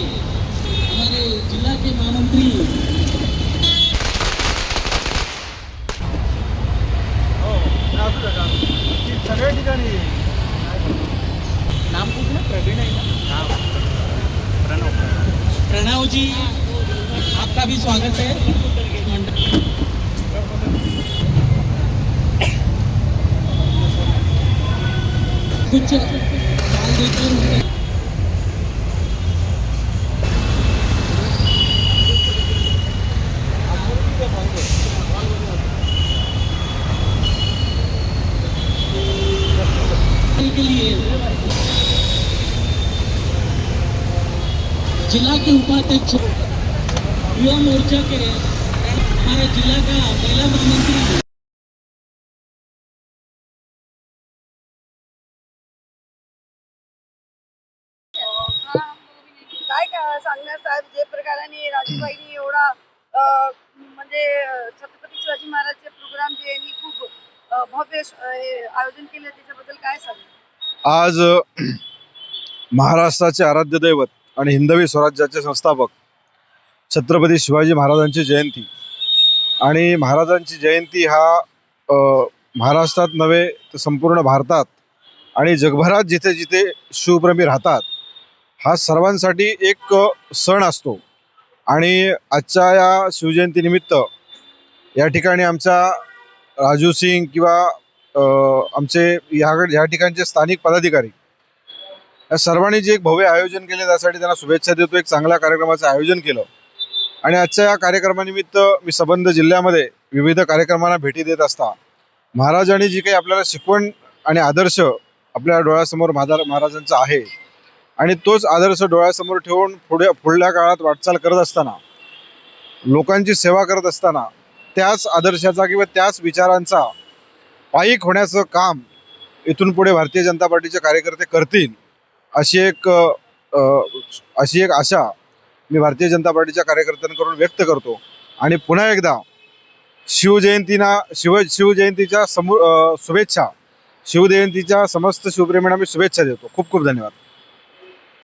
हमारे जिला के महामंत्री सगळ्या ठिकाणी नाम कुठलं प्रवीण आहे ना? प्रणव जी, आपका भी स्वागत है। कुछ डाल देकर के लिए जिला के उपाध्यक्ष युवा मोर्चा के हमारे जिला का महिला महामंत्री काय सांगणार साहेब, जे प्रकाराने राजूबाईंनी एवढा म्हणजे छत्रपती शिवाजी महाराजचे प्रोग्राम जे यांनी खूप भव्य आयोजन केले, त्याच्याबद्दल काय सांगणार? आज महाराष्ट्राचे आराध्य दैवत आणि हिंदवी स्वराज्याचे संस्थापक छत्रपती शिवाजी महाराजांची जयंती आणि महाराजांची जयंती हा महाराष्ट्रात नव्हे तर संपूर्ण भारतात आणि जगभरात जिथे जिथे शिवप्रेमी राहतात हा सर्वांसाठी एक सण असतो। आणि आजच्या या शिवजयंतीनिमित्त या ठिकाणी आमच्या राजू सिंग किंवा आमचे ह्या ठिकाणचे स्थानिक पदाधिकारी या सर्वांनी जे एक भव्य आयोजन केले त्यासाठी त्यांना शुभेच्छा देतो। एक चांगल्या कार्यक्रमाचं आयोजन केलं आणि आजच्या या कार्यक्रमानिमित्त मी संबंध जिल्ह्यामध्ये विविध कार्यक्रमांना भेटी देत असता महाराजांनी जी काही आपल्याला शिकवण आणि आदर्श आपल्या डोळ्यासमोर महाराजांचा आहे आणि तोच आदर्श डोळ्यासमोर ठेवून पुढल्या काळात वाटचाल करत असताना, लोकांची सेवा करत असताना त्याच आदर्शाचा किंवा त्याच विचारांचा पायीक होण्याचं काम इथून पुढे भारतीय जनता पार्टीचे कार्यकर्ते करतील अशी एक आशा मी भारतीय जनता पार्टीच्या कार्यकर्त्यांकडून व्यक्त करतो। आणि पुन्हा एकदा शिवजयंतीच्या शुभेच्छा, शिवजयंतीच्या समस्त शिवप्रेमींना मी शुभेच्छा देतो। खूप खूप धन्यवाद।